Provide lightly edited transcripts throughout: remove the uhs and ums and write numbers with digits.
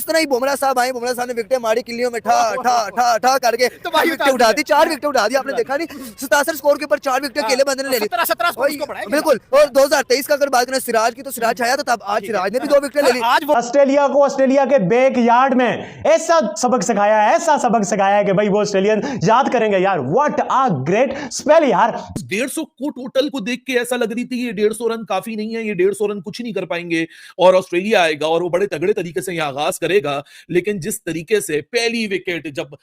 जिस तरह ही बुमराह साहब आए, बुमराह साहब ने विकेटें मारी किल्लियों में ठा ठा ठा ठा करके विकेटें उठा दी, 4 विकेटें उठा दी। आपने देखा नहीं 77 स्कोर के ऊपर 4 विकेटें अकेले बंदे ने ले ली, 17 बिल्कुल। और 2023 का अगर बात करें सिराज की, तो सिराज छाया था तब, आज सिराज ने भी 2 विकेटें ले ली। ऑस्ट्रेलिया को ऑस्ट्रेलिया के बैकयार्ड में ऐसा सबक सिखाया है, ऐसा सबक सिखाया है कि भाई वो ऑस्ट्रेलियन याद करेंगे यार। व्हाट अ ग्रेट स्पेल यार। 150 को टोटल को देख के ऐसा लग रही थी ये 150 रन काफी नहीं है, ये 150 रन कुछ नहीं कर पाएंगे और ऑस्ट्रेलिया आएगा और वो बड़े तगड़े तरीके से यहां आगाज करेगा। लेकिन जिस तरीके से पहली विकेट जब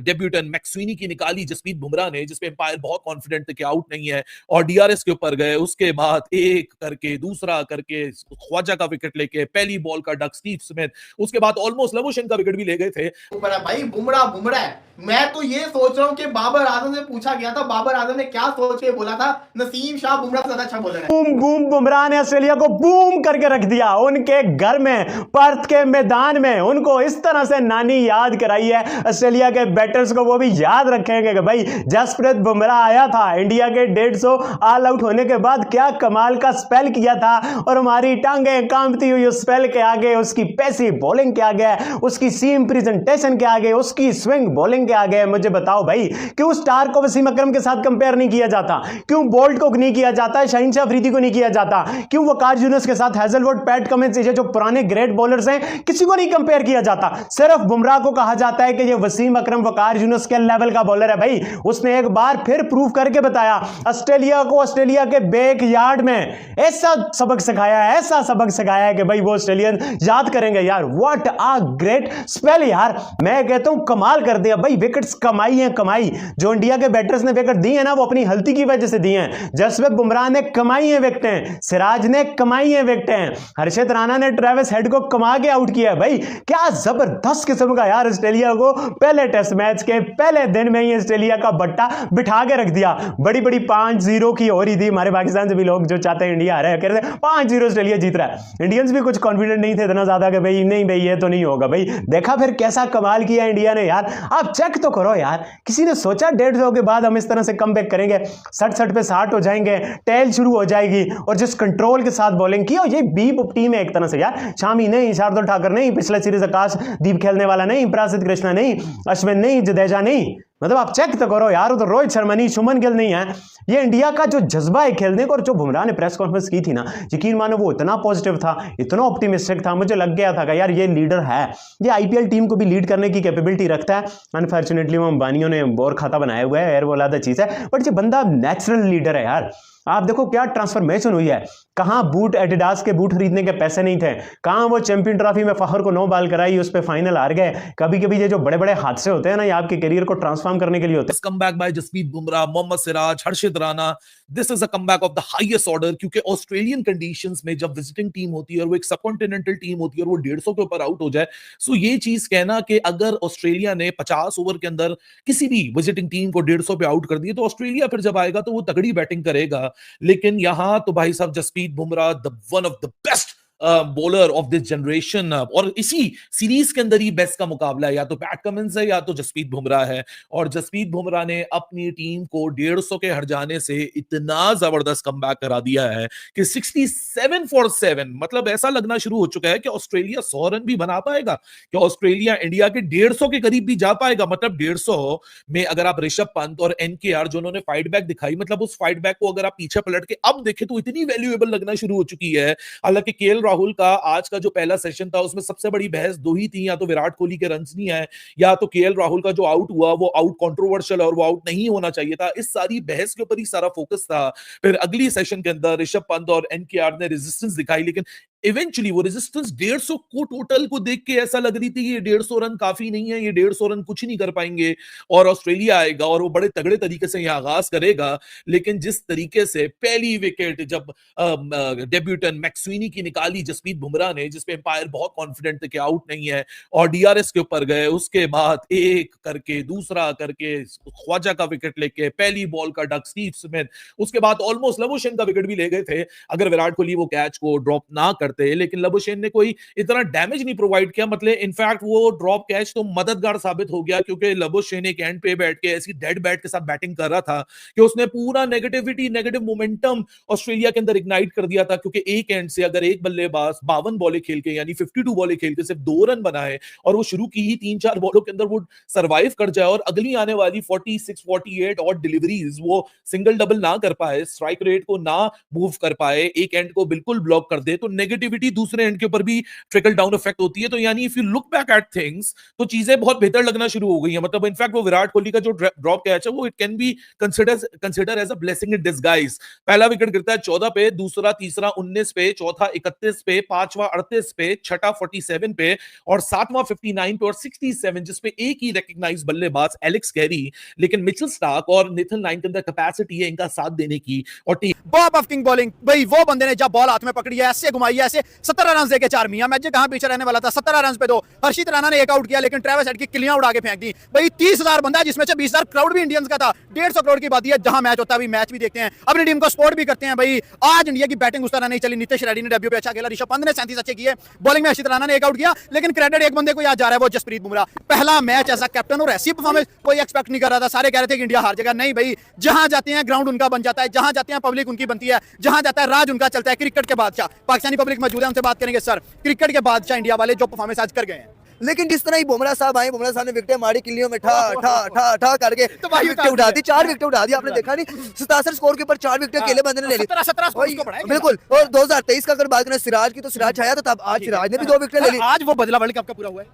डेब्यूटेंट मैक्सवेनी की निकाली जसप्रीत बुमराह ने, जिसपे एम्पायर बहुत कॉन्फिडेंट थे कि आउट नहीं है और डीआरएस के ऊपर गए, उसके बाद एक करके दूसरा करके ख्वाजा का विकेट लेके पहली बॉल का डक स्टीव स्मिथ, उसके बाद ऑलमोस्ट लवोशन का विकेट भी ले गए थे। भाई बुमराह मैं तो ये सोच रहा हूँ कि बाबर आजम से पूछा गया था, बाबर आजम ने क्या सोच के बोला था, नसीम शाह बुमराह से ज्यादा अच्छा बॉलर है। बूम बूम बुमराह ने ऑस्ट्रेलिया को बूम करके रख दिया। उनके घर में, पर्थ के मैदान में उनको इस तरह से नानी याद कराई है। ऑस्ट्रेलिया के बैटर्स को वो भी याद रखेंगे कि भाई जसप्रीत बुमराह आया था इंडिया के 150 ऑल आउट होने के बाद, क्या कमाल का स्पेल किया था और हमारी टांगे कांपती हुई उस स्पेल के आगे, उसकी पैसिव बॉलिंग के आगे, उसकी सीम प्रेजेंटेशन के आगे, उसकी स्विंग बॉलिंग के आगे। मुझे बताओ भाई, क्यों स्टार को वसीम अकरम के साथ कंपेयर नहीं किया जाता? क्यों बोल्ट को नहीं किया जाता? शाहीन शाह अफरीदी को नहीं किया जाता? क्यों वकार यूनुस के साथ हैजलवुड, पैट कमिंस, ये जो पुराने ग्रेट बॉलर्स हैं, किसी को नहीं कंपेयर किया जाता? सिर्फ बुमराह को कहा जाता है कि ये वसीम अकरम वकार यूनुस के लेवल का बॉलर है। भाई उसने एक बार फिर प्रूव करके बताया। ऑस्ट्रेलिया को ऑस्ट्रेलिया के बैकयार्ड में ऐसा सबक सिखाया है, ऐसा सबक सिखाया है कि भाई वो ऑस्ट्रेलियन याद करेंगे यार। व्हाट अ ग्रेट स्पेल यार। मैं कहता हूं कमाल कर दिया भाई। विकेट्स कमाई है, कमाई। जो इंडिया के बैटर्स ने विकेट दी है ना, वो अपनी हल्ती की वजह से दी है। जसप्रीत बुमराह ने कमाई है विकेटें, सिराज ने कमाई है विकेटें, हर्षित राणा ने ट्रेविस हेड को कमा के आउट किया। भाई क्या जबरदस्त किस्म का यार। ऑस्ट्रेलिया को पहले टेस्ट मैच के पहले दिन में ही ऑस्ट्रेलिया का बट्टा बिठा के रख दिया। बड़ी बड़ी 5-0 की हो रही थी। हमारे पाकिस्तान से भी लोग जो चाहते हैं इंडिया आ रहा है, कह रहे थे 5-0 ऑस्ट्रेलिया जीत रहा है। इंडियंस भी कुछ कॉन्फिडेंट नहीं थे इतना ज्यादा कि भाई नहीं भाई ये तो नहीं होगा। भाई देखा फिर कैसा कमाल किया इंडिया ने यार। आप चेक तो करो यार, किसी ने सोचा 150 के बाद हम इस तरह से कमबैक करेंगे, 60 पे 60 हो जाएंगे, टेल शुरू हो जाएगी और जिस कंट्रोल के साथ बॉलिंग की। और ये बी टीम है एक तरह से यार। शामी नहीं, शार्दुल ठाकुर नहीं, पिछले सीरीज आकाश दीप खेलने वाला नहीं, प्रासिद्ध कृष्णा नहीं, अश्विन नहीं, जडेजा नहीं। मतलब आप चेक तो करो यार। तो रोहित शर्मा नहीं, शुभमन गिल नहीं है। ये इंडिया का जो जज्बा है खेलने को, और जो बुमराह ने प्रेस कॉन्फ्रेंस की थी ना, यकीन मानो वो इतना पॉजिटिव था, इतना ऑप्टिमिस्टिक था, मुझे लग गया था कि यार ये लीडर है, ये आईपीएल टीम को भी लीड करने की कैपेबिलिटी रखता है। अनफॉर्चुनेटली वो अंबानियों ने बोर खाता बनाया हुआ है, एयर वो अलग चीज है, बट ये बंदा नेचुरल लीडर है यार। आप देखो क्या ट्रांसफॉर्मेशन हुई है। कहां बूट, एडिडास के बूट खरीदने के पैसे नहीं थे, कहां वो चैंपियन ट्रॉफी में फखर को 9 बॉल कराई, उस पे फाइनल हार गए। कभी कभी ये जो बड़े बड़े हादसे होते हैं ना, ये आपके करियर को ट्रांसफॉर्म करने के लिए होते हैं। Comeback by Jasprit Bumrah, Mohammed Siraj, Harshit Rana, this is a comeback of the highest order. क्योंकि ऑस्ट्रेलियन कंडीशंस में जब विजिटिंग टीम होती है और वो एक सबकॉन्टिनेंटल टीम होती है और वो 150 के ऊपर आउट हो जाए, सो ये चीज कहना कि अगर ऑस्ट्रेलिया ने 50 ओवर के अंदर किसी भी विजिटिंग टीम को 150 पे आउट कर दिया, तो ऑस्ट्रेलिया फिर जब आएगा तो वो तगड़ी बैटिंग करेगा। लेकिन यहां तो भाई साहब Jasprit Bumrah the one of the best bowler of this generation, और इसी सीरीज के अंदर ही बेस्ट का मुकाबला है, या तो पैट कमिंस है या तो जसप्रीत बुमराह है। और जसप्रीत बुमराह ने अपनी टीम को 150 के हट जाने से इतना जबरदस्त कमबैक करा दिया है कि 67 फॉर 7, मतलब ऐसा लगना शुरू हो चुका है कि ऑस्ट्रेलिया 100 रन भी बना पाएगा, कि ऑस्ट्रेलिया इंडिया के 150 के करीब भी जा पाएगा। मतलब 150 में अगर आप ऋषभ पंत और एनकेआर जो उन्होंने फाइट बैक दिखाई, मतलब उस फाइट बैक को अगर आप पीछे पलट के अब देखें तो इतनी वैल्यूएबल लगना शुरू हो चुकी है। हालांकि केएल राहुल का आज का जो पहला सेशन था उसमें सबसे बड़ी बहस दो ही थी, या तो विराट कोहली के रन्स नहीं आए, या तो केएल राहुल का जो आउट हुआ वो आउट कंट्रोवर्शियल और वो आउट नहीं होना चाहिए था। इस सारी बहस के ऊपर ही सारा फोकस था। फिर अगली सेशन के अंदर ऋषभ पंत और एनकेआर ने रेजिस्टेंस दिखाई, लेकिन इवेंचुअली वो रेजिस्टेंस 150 को टोटल को देख के ऐसा लग रही थी ये 150 रन काफी नहीं है, ये 150 रन कुछ नहीं कर पाएंगे और ऑस्ट्रेलिया आएगा और वो बड़े तगड़े तरीके से यहां आगाज करेगा। लेकिन जिस तरीके से पहली विकेट जब डेब्यूटेंट मैक्सवेनी की निकाली जसप्रीत बुमराह ने, जिसपे एम्पायर बहुत कॉन्फिडेंट थे कि आउट नहीं है और डीआरएस के ऊपर गए, उसके बाद एक करके दूसरा करके ख्वाजा का विकेट लेके पहली बॉल का डक स्टीव स्मिथ, उसके बाद ऑलमोस्ट लवोशन का विकेट भी ले गए थे अगर विराट कोहली वो कैच को ड्रॉप ना कर करते, लेकिन लबुशेन ने कोई इतना डैमेज नहीं प्रोवाइड किया। मतलब इनफैक्ट वो ड्रॉप कैच तो मददगार साबित हो गया, क्योंकि लबुशेन एक एंड पे बैठ के ऐसी डेड बैट के साथ बैटिंग कर रहा था कि उसने पूरा नेगेटिव मोमेंटम ऑस्ट्रेलिया के अंदर इग्नाइट कर दिया था। क्योंकि एक एंड से अगर एक बल्लेबाज 52 बॉलें खेल के यानी 52 बॉलें खेल के सिर्फ 2 रन बनाए और वो शुरू की ही 3-4 बॉलों के अंदर वो सर्वाइव कर जाए और अगली आने वाली 46 48 और डिलीवरीज वो सिंगल डबल ना कर पाए, स्ट्राइक रेट को ना मूव कर पाए, एक एंड को बिल्कुल ब्लॉक कर दे, तो नेगेटिविटी दूसरे एंड के ऊपर भी ट्रिकल डाउन इफेक्ट होती है। तो यानी if you look back at things तो चीजें बहुत बेहतर लगना शुरू हो गई हैं। मतलब इनफैक्ट वो विराट कोहली का जो ड्रॉप कैच है वो it can be consider as a blessing in disguise. पहला विकेट गिरता है 14 पे, दूसरा तीसरा 19 पे, चौथा 31 पे, पांचवा 38 पे, छठा 47 पे और सातवां 59 पे और 67, जिसपे एक ही रिकॉग्नाइज बल्लेबाज एलेक्स कैरी, लेकिन मिचेल स्टार्क और नेथन लाइन के अंदर कैपेसिटी है इनका साथ देने की। और बॉब ऑफ किंग बॉलिंग भाई, वो बंदे ने जब बॉल हाथ में पकड़ी है ऐसे घुमाई है, ऐसे 17 रन देके 4 मियां मैच कहां पीछे रहने वाला था। 17 रन पे 2 हर्षित राणा ने एक आउट किया, लेकिन ट्रेविस हेड की किलियां उड़ा के फेंक दी भाई। 30,000 बंदा जिसमें से 20,000 क्राउड भी इंडियंस का था। 150 करोड़ की बात है, जहां मैच होता है मैच भी देखते हैं, अपनी टीम को सपोर्ट भी करते हैं भाई। आज इंडिया की बैटिंग उस तरह नहीं चली। नितेश रेड्डी ने डेब्यू पे अच्छा खेला, ऋषभ पंत ने 37 अच्छे किए, बॉलिंग में हर्षित राणा ने एक आउट किया, लेकिन क्रेडिट एक बंदे को याद जा रहा है, वो जसप्रीत बुमराह। पहला मैच ऐसा कैप्टन और ऐसी परफॉर्मेंस कोई एक्सपेक्ट नहीं कर रहा था। सारे कह रहे थे कि इंडिया हार जाएगा, नहीं भाई, जहां जाते हैं ग्राउंड उनका बन जाता है, जहां जाते हैं पब्लिक उनकी बनती है, जहां जाता है राज उनका चलता है। क्रिकेट के बादशाह पाकिस्तानी पब्लिक मौजूद है, उनसे बात करेंगे। सर, क्रिकेट के बादशाह इंडिया वाले जो परफॉर्मेंस आज कर गए हैं, लेकिन जिस तरह ही बुमराह साहब आए, बुमराह साहब ने विकेटें मारी किलियों में ठा ठा ठा ठा करके विकेट उठा दी, 4 विकेट उठा दी। आपने देखा नहीं 77 स्कोर के ऊपर 4 विकेट अकेले बंदे ने ले ली। 17 स्कोर उसको बढ़ाया बिल्कुल। और 2023 का अगर बात करें सिराज की, तो सिराज छाया था तब, आज सिराज ने भी 2 विकेट ले ली। आज वो बदला वर्ल्ड कप का पूरा हुआ है।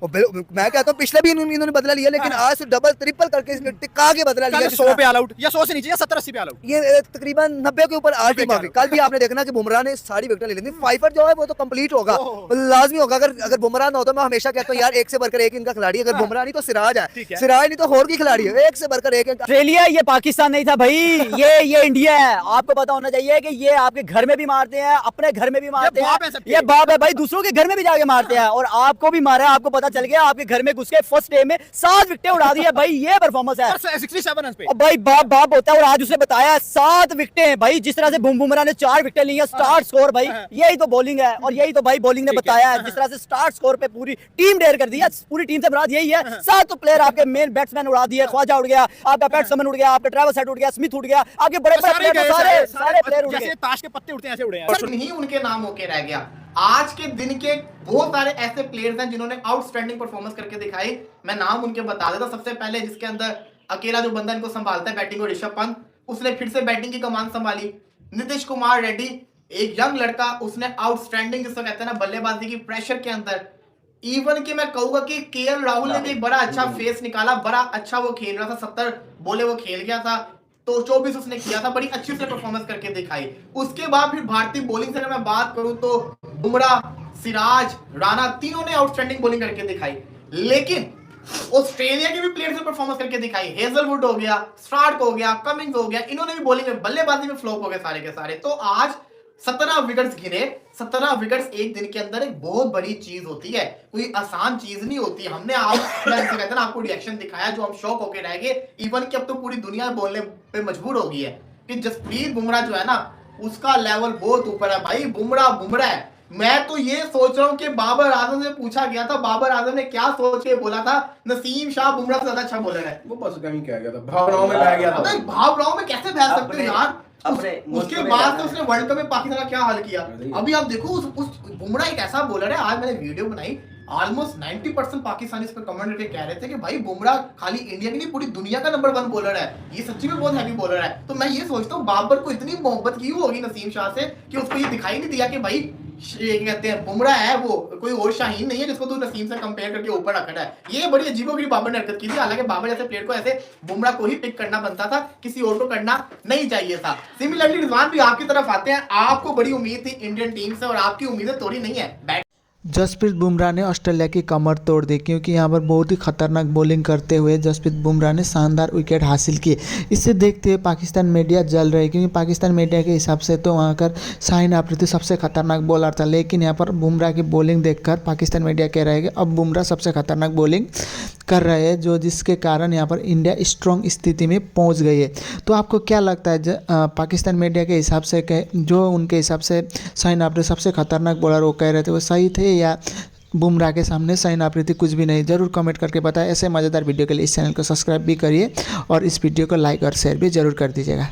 मैं कहता हूँ पिछले भी इन्होंने बदला लिया, लेकिन आज डबल ट्रिपल करके टिका के बदला लिया। 100 पे ऑल आउट या 100 से नीचे या 70-80 पे ऑल आउट, ये तकरीबन 90 के ऊपर आ टीम आ गई। कल भी आपने देखना कि बुमराह ने सारी विकेट ले ली। फाइफर जो है वो तो कंप्लीट होगा, लाजमी होगा। अगर बुमराह ना होता, मैं हमेशा कहता हूँ यार एक से बढ़कर एक इनका खिलाड़ी, अगर बुमराह नहीं तो सिराज है, सिराज नहीं तो होर की खिलाड़ी है, एक से बढ़कर एक। ऑस्ट्रेलिया ये पाकिस्तान नहीं था भाई, ये इंडिया है। आपको पता होना चाहिए कि ये आपके घर में भी मारते हैं, अपने घर में भी मारते हैं, ये बाप है भाई, दूसरों के घर में भी जाके मारते हैं। और आपको भी मारा, आपको पता चल गया, आपके घर में घुस के फर्स्ट डे में 7 विकेटें उड़ा दी है भाई। ये परफॉर्मेंस है 67 रन पे। और भाई बाप होता है। और आज उसने बताया 7 विकेटें भाई, जिस तरह से बुमराह ने 4 विकेटें ली है, स्टार्ट स्कोर भाई, यही तो बॉलिंग है। और यही तो भाई बॉलिंग ने बताया है, जिस तरह से स्टार्ट स्कोर पे पूरी टीम डेयर कर दी है। पूरी टीम से मुराद यही है, 7 प्लेयर आपके मेन बैट्समैन उड़ा दिए। ख्वाजा उड़ गया, आपका पैटसमन उड़ गया, आपका ट्रेविस हेड उड़ गया, स्मिथ उड़ गया, आपके बड़े प्लेयर सारे प्लेयर उड़ गए, ताश के पत्ते उड़ते हैं ऐसे उड़े हैं। सिर्फ नहीं उनके नाम होके रह गया। आज के दिन के बहुत सारे ऐसे प्लेयर्स हैं जिन्होंने आउटस्टैंडिंग परफॉर्मेंस करके दिखाई। मैं नाम उनके बता देता। सबसे पहले जिसके अंदर अकेला जो बंदा इनको संभालता है बैटिंग को, ऋषभ पंत, उसने फिर से बैटिंग की कमान संभाली। नीतीश कुमार रेड्डी, एक यंग लड़का, उसने आउटस्टैंडिंग जिसको कहते हैं ना बल्लेबाजी की प्रेशर के अंदर, इवन कि मैं कहूंगा कि केएल राहुल ने भी एक बड़ा अच्छा फेस निकाला, बड़ा अच्छा वो खेल रहा था। 70 बोले वो खेल गया था, तो 24 उसने किया था, बड़ी अच्छी से परफॉर्मेंस करके दिखाई। उसके बाद फिर भारतीय बॉलिंग से अगर मैं बात करूं तो बुमराह, सिराज, राणा, तीनों ने आउटस्टैंडिंग बॉलिंग करके दिखाई। लेकिन ऑस्ट्रेलिया के भी प्लेयर्स ने परफॉर्मेंस करके दिखाई। हेजलवुड हो गया, स्टार्क हो गया, कमिंग्स हो गया, इन्होंने भी बॉलिंग में, बल्लेबाजी में फ्लॉप हो गए सारे के सारे। तो आज 17 विकेट्स गिरे। 17 विकेट्स एक दिन के अंदर एक बहुत बड़ी चीज होती है, कोई आसान चीज नहीं होती। हमने आज कहते हैं ना आपको रिएक्शन दिखाया जो हम शॉक होके रह गए। इवन कि अब तो पूरी दुनिया बोलने पे मजबूर हो गई है कि जसप्रीत बुमराह जो है ना, उसका लेवल बहुत ऊपर है भाई। बुमराह है। मैं तो ये सोच रहा हूँ कि बाबर आजम से पूछा गया था, बाबर आजम ने क्या सोच के बोला था, नसीम शाह बुमराह से ज्यादा अच्छा बॉलर है। वो बस कहीं कह गया था, भावनाओं में बह गया था। अबे भावनाओं में कैसे बह सकते हो यार? उसके बाद तो उसने वर्ल्ड कप में पाकिस्तान का क्या हाल किया। अभी आप देखो उस बुमराह एक ऐसा बॉलर है। आज मैंने वीडियो बनाई, ऑलमोस्ट 90% पाकिस्तानी इस पर कमेंट करके कह रहे थे कि भाई बुमराह खाली इंडिया की नहीं पूरी दुनिया का नंबर 1 बॉलर है, ये सच्ची में बहुत हैवी बॉलर है। तो मैं ये सोचता हूँ बाबर को इतनी मोहब्बत की होगी नसीम शाह से कि उसको ये दिखाई नहीं दिया कि भाई ये कहते हैं बुमराह है, वो कोई और शाहीन नहीं है जिसको तू नसीम से कंपेयर करके ऊपर रखना है। ये बड़ी अजीबोगरीब बाबर ने हरकत की थी। हालांकि बाबर जैसे प्लेयर को ऐसे बुमराह को ही पिक करना बनता था, किसी और को करना नहीं चाहिए था। सिमिलरली रिजवान भी आपकी तरफ आते हैं, आपको बड़ी उम्मीद थी इंडियन टीम से और आपकी उम्मीदें तोड़ी नहीं है। जसप्रीत बुमराह ने ऑस्ट्रेलिया की कमर तोड़ दी, क्योंकि यहाँ पर बहुत ही खतरनाक बॉलिंग करते हुए जसप्रीत बुमराह ने शानदार विकेट हासिल की। इसे देखते हुए पाकिस्तान मीडिया जल रही, क्योंकि पाकिस्तान मीडिया के हिसाब से तो वहाँ कर शाहीन अफरीदी सबसे खतरनाक बॉलर था, लेकिन यहाँ पर बुमराह की बॉलिंग देखकर पाकिस्तान मीडिया कह रहा है कि अब बुमराह सबसे खतरनाक बॉलिंग कर रहे हैं, जो जिसके कारण यहाँ पर इंडिया स्ट्रॉन्ग स्थिति में पहुँच गई है। तो आपको क्या लगता है, पाकिस्तान मीडिया के हिसाब से जो उनके हिसाब से शाहीन अफरीदी सबसे खतरनाक बॉलर वो कह रहे थे, वो सही थे या बुमराह के सामने शाहीन अफरीदी कुछ भी नहीं? ज़रूर कमेंट करके बताएं। ऐसे मज़ेदार वीडियो के लिए इस चैनल को सब्सक्राइब भी करिए और इस वीडियो को लाइक और शेयर भी ज़रूर कर दीजिएगा।